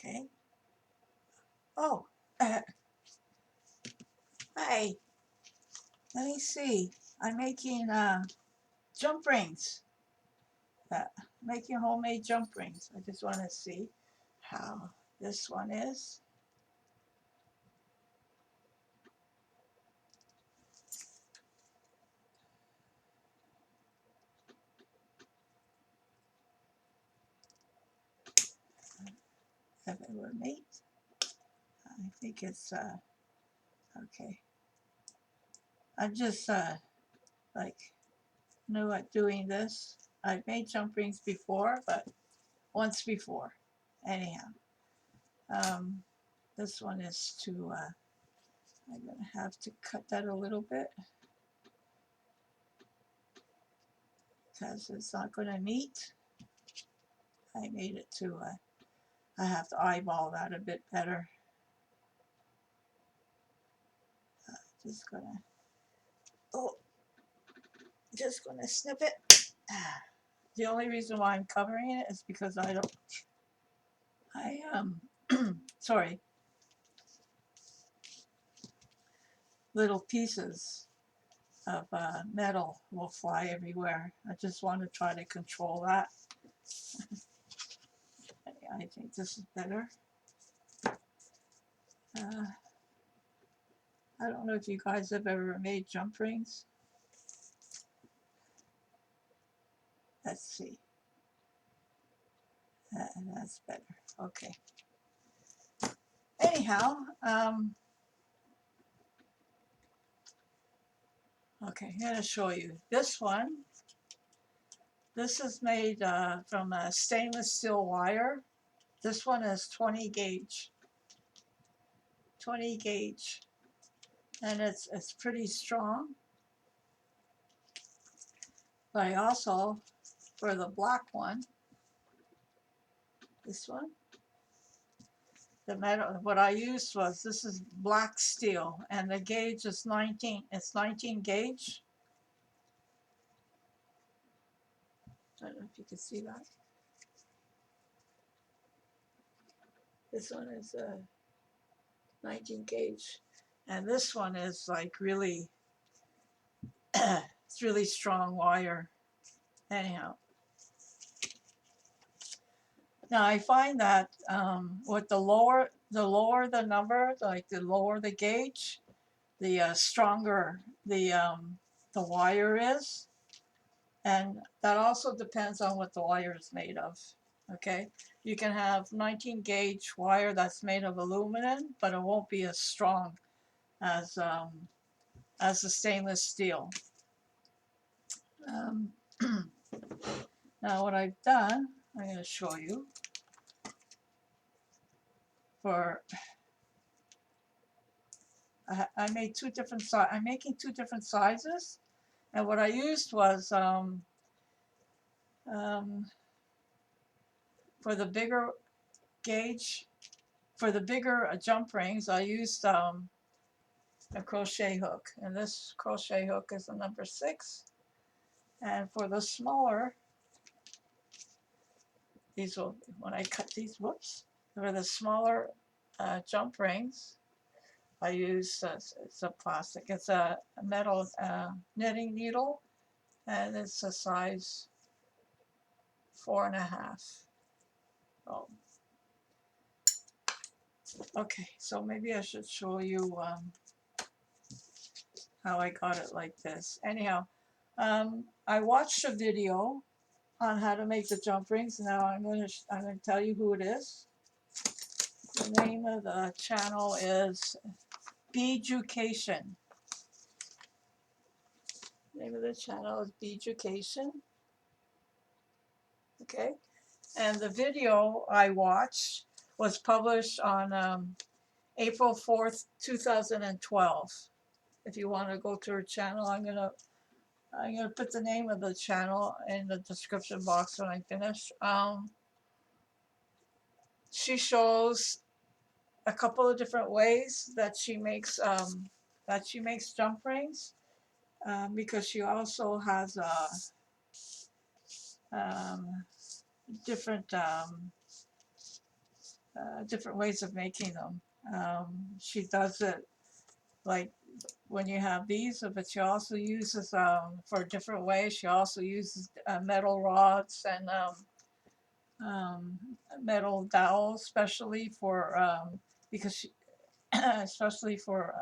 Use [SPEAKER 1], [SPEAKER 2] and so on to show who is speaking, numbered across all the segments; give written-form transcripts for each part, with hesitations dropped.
[SPEAKER 1] Okay. Oh, hi. Let me see. I'm making jump rings. Uh, making homemade jump rings. I just want to see how this one is. Have it were made. I think it's okay. I'm just like new at doing this. I've made jump rings before, but once before. Anyhow, um, this one is to. I'm gonna have to cut that a little bit because it's not gonna meet. I made it to. I have to eyeball that a bit better. Just gonna. Oh, just gonna snip it. The only reason why I'm covering it is because I don't. Sorry, little pieces of metal will fly everywhere. I just want to try to control that. I think this is better. I don't know if you guys have ever made jump rings. Let's see. That's better. Okay. Anyhow, okay, I'm going to show you this one. This is made from a stainless steel wire. This one is 20 gauge. 20 gauge. And it's pretty strong. But I also, for the black one, this one, the metal, what I used was, this is black steel, and the gauge is 19, it's 19 gauge. I don't know if you can see that. This one is 19 gauge. And this one is like really, it's really strong wire. Anyhow. Now I find that with the lower the number, like the lower the gauge, the stronger the wire is. And that also depends on what the wire is made of. Okay, you can have 19 gauge wire that's made of aluminum, but it won't be as strong as the stainless steel. Now what I've done, I'm going to show you. I made two different sizes. I'm making two different sizes, and what I used was for the bigger gauge, for the bigger jump rings, I used a crochet hook, and this crochet hook is a number 6. And for the smaller, these will, when I cut these, whoops, for the smaller jump rings, I use it's a plastic, it's a metal knitting needle, and it's a size 4.5. Oh, okay, so maybe I should show you how I got it like this. Anyhow, I watched a video on how to make the jump rings. Now I'm going to tell you who it is. The name of the channel is Beaducation. The name of the channel is Beaducation. Okay, and the video I watched was published on April 4th, 2012. If you want to go to her channel, I'm gonna put the name of the channel in the description box when I finish. She shows a couple of different ways that she makes jump rings, because she also has different different ways of making them. She does it like when you have these, but she also uses for different ways. She also uses metal rods and um, metal dowels, especially for because she, especially for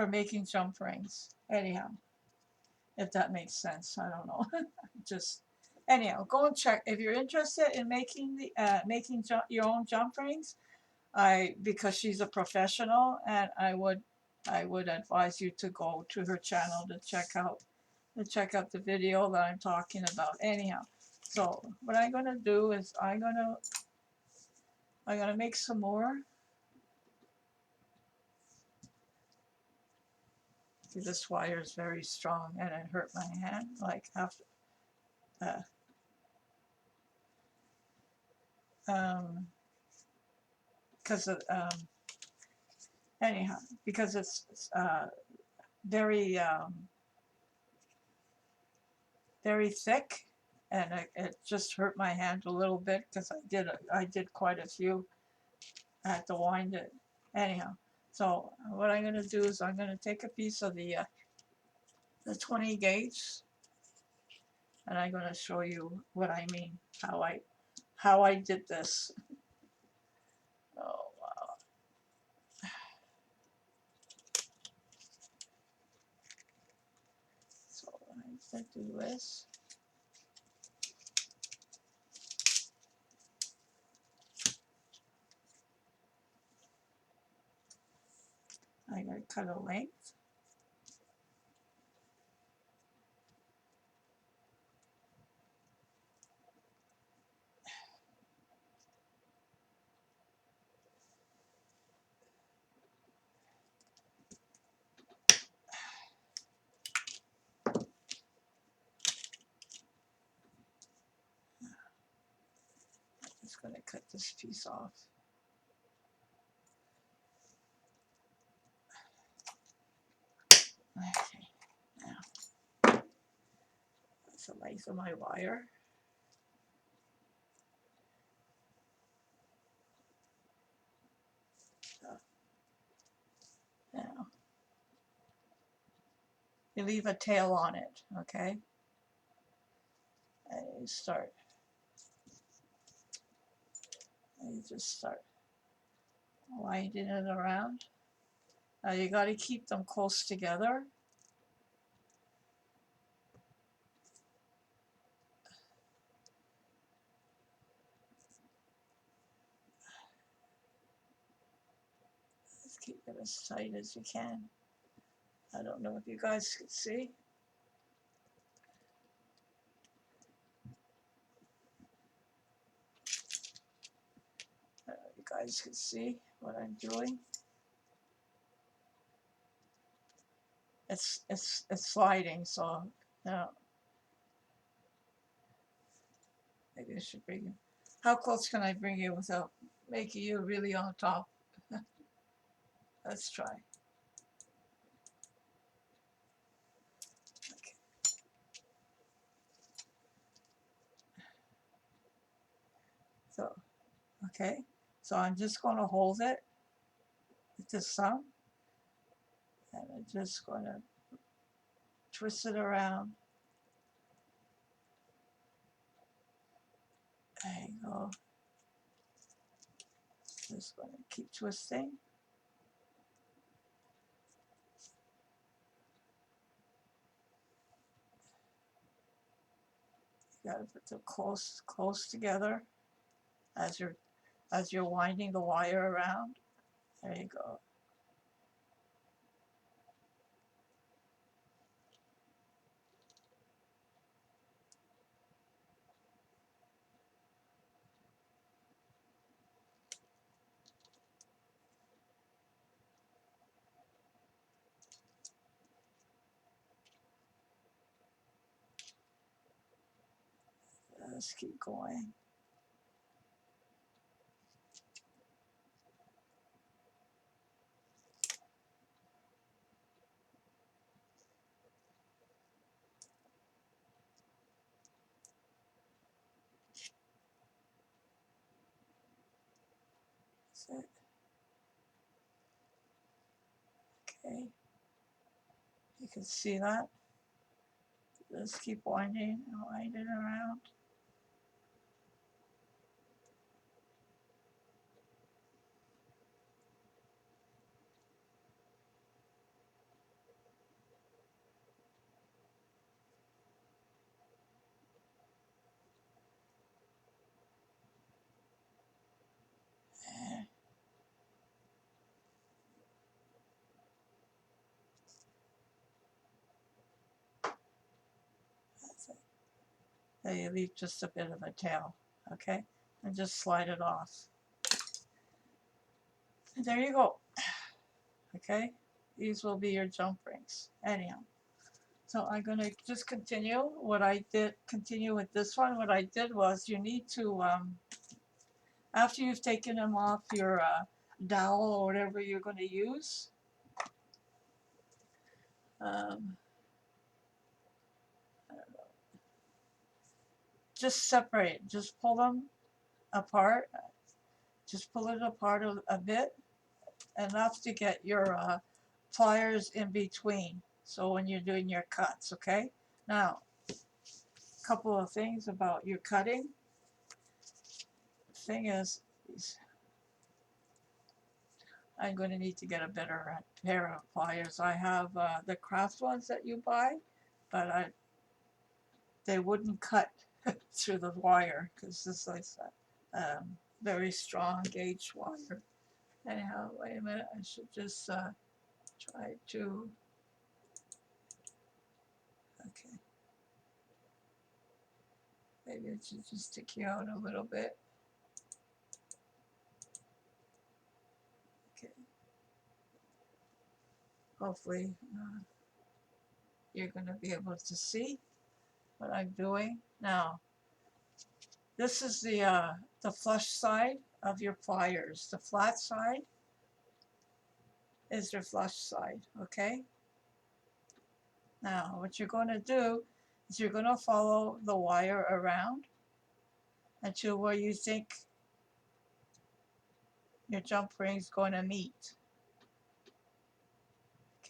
[SPEAKER 1] making jump rings. Anyhow, if that makes sense, I don't know. Just anyhow, go and check if you're interested in making the your own jump rings. Because she's a professional, and I would advise you to go to her channel to check out the video that I'm talking about. Anyhow, so what I'm gonna do is I'm gonna make some more. See, this wire is very strong, and it hurt my hand like after. Uh, because of anyhow, because it's very very thick, and it just hurt my hand a little bit because I did quite a few. I had to wind it. Anyhow, so what I'm going to do is I'm going to take a piece of the 20 gauge, and I'm going to show you what I mean, how I did this. Oh wow! So I'm going to do this. I'm going to cut a length. Just going to cut this piece off. Okay, now that's the length of my wire. So now you leave a tail on it, okay? And you just start winding it around. Now you got to keep them close together. Just keep it as tight as you can. I don't know if you guys can see. I don't know if you guys can see what I'm doing. It's sliding, so now maybe I should bring you. How close can I bring you without making you really on top? Let's try. Okay. So, okay. So I'm just going to hold it with this thumb, and I'm just going to twist it around. There you go. Just going to keep twisting. You got to put them close together as you're winding the wire around. There you go. Let's keep going. That's it. Okay. You can see that. Just keep winding around. That's it. Then you leave just a bit of a tail, okay? And just slide it off. And there you go, okay? These will be your jump rings. Anyhow, so I'm gonna just continue what I did, continue with this one. What I did was you need to, after you've taken them off your dowel or whatever you're gonna use, um, just separate, just pull them apart, just pull it apart a bit, enough to get your pliers in between. So when you're doing your cuts, okay? Now, a couple of things about your cutting. The thing is, I'm going to need to get a better pair of pliers. I have the craft ones that you buy, but they wouldn't cut through the wire because this is very strong gauge wire. Anyhow, wait a minute, I should just try to, okay, maybe it should just stick you out a little bit. Okay, hopefully you're going to be able to see what I'm doing. Now, this is the flush side of your pliers. The flat side is your flush side, okay? Now, what you're going to do is you're going to follow the wire around until where you think your jump ring is going to meet,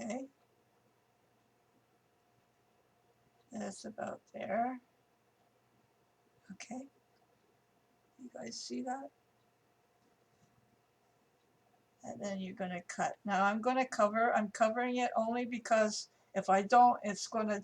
[SPEAKER 1] okay? That's about there, okay? You guys see that? And then you're going to cut. Now I'm covering it only because if I don't, it's going to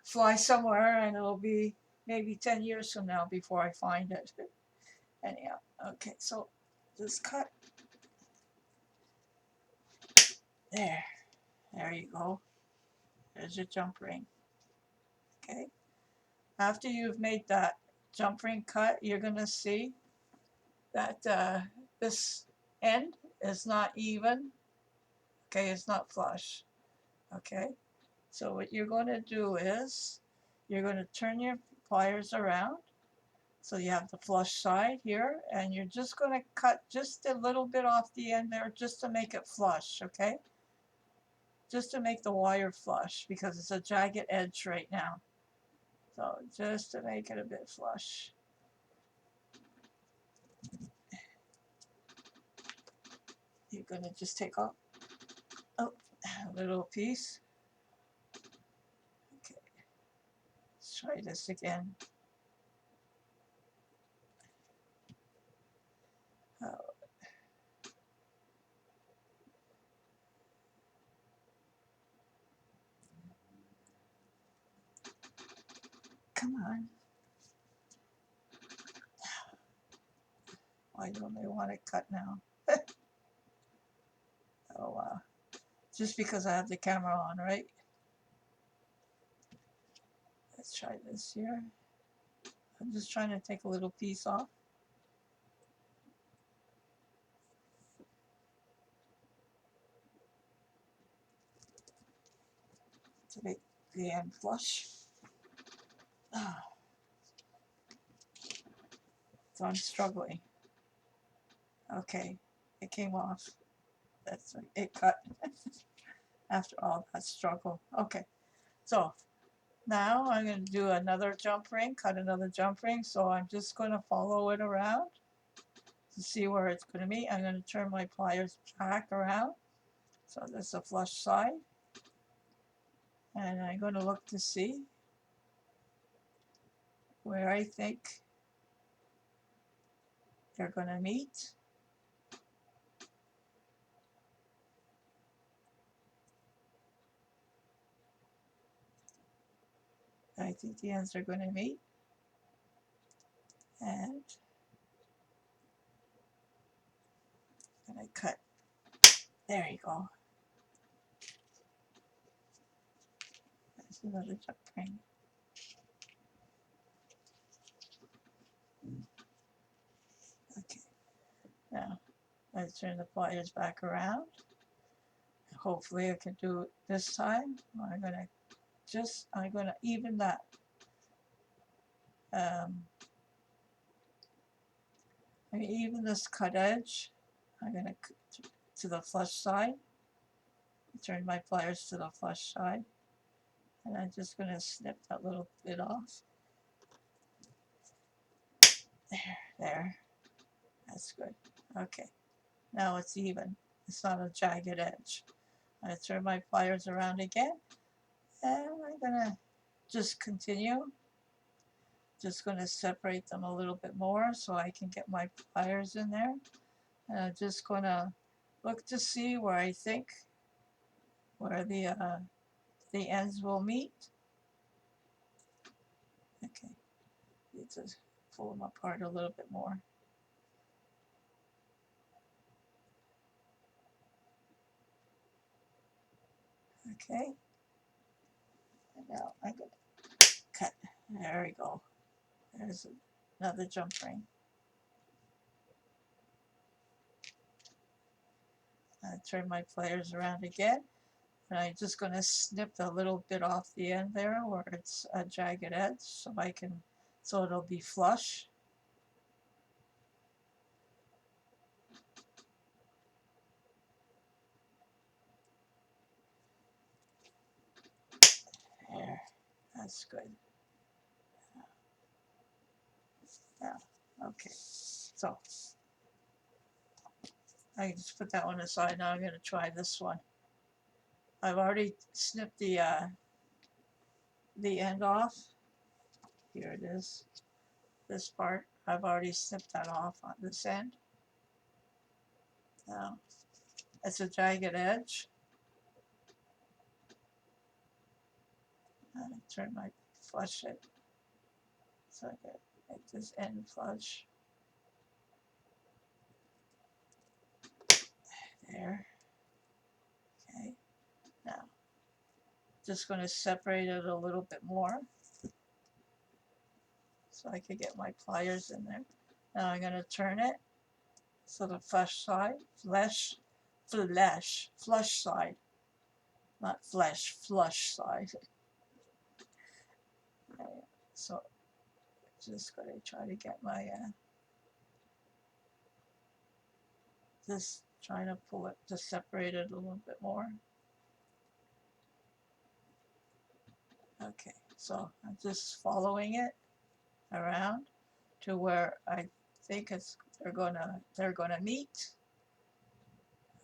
[SPEAKER 1] fly somewhere and it'll be maybe 10 years from now before I find it. Anyhow, okay, so just cut. There you go. There's your jump ring, okay? After you've made that jump ring cut, you're going to see that this end is not even, okay, it's not flush, okay? So what you're going to do is you're going to turn your pliers around so you have the flush side here, and you're just going to cut just a little bit off the end there just to make it flush, okay? Just to make the wire flush because it's a jagged edge right now. So just to make it a bit flush. You're going to just take off a little piece. Okay, let's try this again. Oh. Come on. Why don't they want to cut now? Oh, wow. Just because I have the camera on, right? Let's try this here. I'm just trying to take a little piece off. To make the end flush. Oh. So I'm struggling. Okay, it came off. That's it cut after all that struggle. Okay, so now I'm going to do another jump ring, cut another jump ring. So I'm just going to follow it around to see where it's going to meet. I'm going to turn my pliers back around. So that's the flush side. And I'm going to look to see where I think they're going to meet. I think the ends are going to meet. And I'm going to cut. There you go. There's another jump ring. Okay. Now, let's turn the pliers back around. Hopefully I can do it this time. I'm going to even that. I'm going to even this cut edge. I'm going to the flush side. Turn my pliers to the flush side. And I'm just going to snip that little bit off. There. That's good. Okay. Now it's even. It's not a jagged edge. I turn my pliers around again. And I'm going to just continue. Just going to separate them a little bit more so I can get my pliers in there. And I'm just going to look to see where I think where the ends will meet. Okay, need to pull them apart a little bit more. Okay, and now I'm going to cut. There we go. There's another jump ring. I turn my pliers around again, and I'm just going to snip a little bit off the end there where it's a jagged edge, so it'll be flush. There, that's good. Yeah, okay. So I can just put that one aside. Now I'm going to try this one. I've already snipped the end off. Here it is. This part, I've already snipped that off on this end. Now, it's a jagged edge. Turn my flush it so I can make this end flush. There. Okay. Now, just going to separate it a little bit more so I can get my pliers in there. Now I'm going to turn it so the flush side, flush side, not flesh, flush side. Okay. So just going to try to get my just trying to pull it to separate it a little bit more. Okay, so I'm just following it around to where I think they're gonna meet.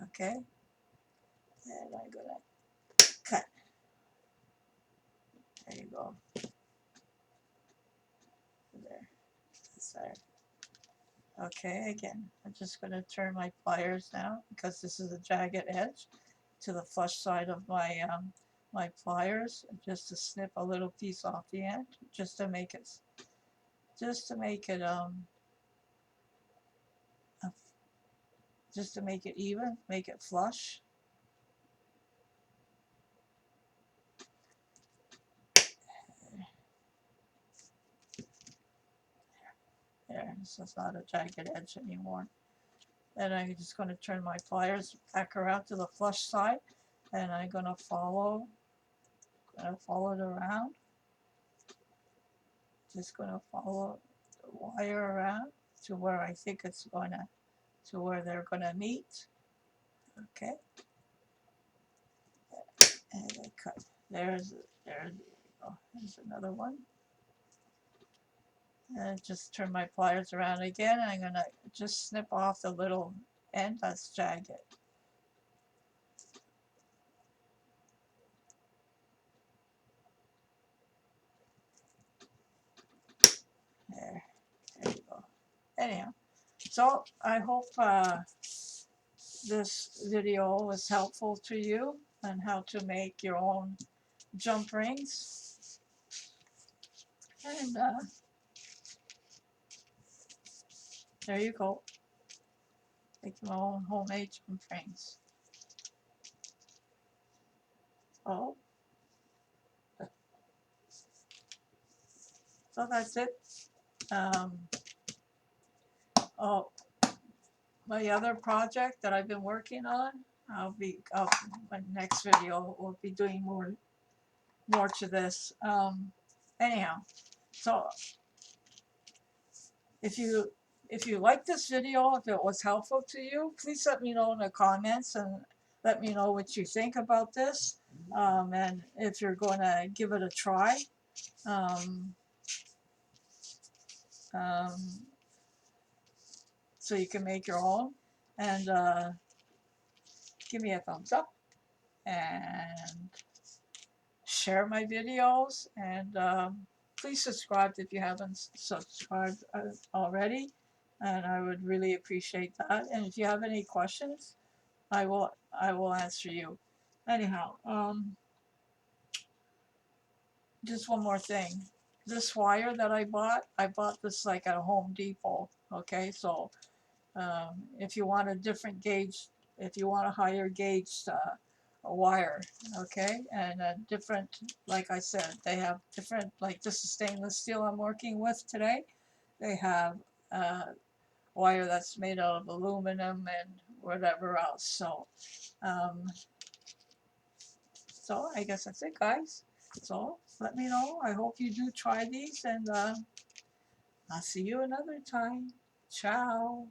[SPEAKER 1] Okay, and I'm gonna cut. There you go. There. That's there. Okay, again, I'm just gonna turn my pliers now because this is a jagged edge to the flush side of my pliers, just to snip a little piece off the end, just to make it just to make it even, make it flush. There, so it's not a jagged edge anymore. And I'm just going to turn my pliers back around to the flush side, and I'm going to follow it around. Just going to follow the wire around to where I think it's going to where they're going to meet. Okay, and I cut. There you go. There's another one. And just turn my pliers around again, and I'm gonna just snip off the little end that's jagged. There, there you go. Anyhow, so I hope this video was helpful to you on how to make your own jump rings. And there you go. Make your own homemade jump rings. Oh, so that's it. Oh, my other project that I've been working on, my next video will be doing more to this. Anyhow, so if you like this video, if it was helpful to you, please let me know in the comments and let me know what you think about this. And if you're going to give it a try, um, um, so you can make your own. And give me a thumbs up and share my videos. And please subscribe if you haven't subscribed already. And I would really appreciate that. And if you have any questions, I will answer you. Anyhow, just one more thing. This wire that I bought this like at Home Depot. Okay, so if you want a different gauge, if you want a higher gauge wire, okay, and a different, like I said, they have different, like this is stainless steel I'm working with today. They have wire that's made out of aluminum and whatever else. Um, so I guess that's it, guys. So let me know. I hope you do try these, and I'll see you another time. Ciao.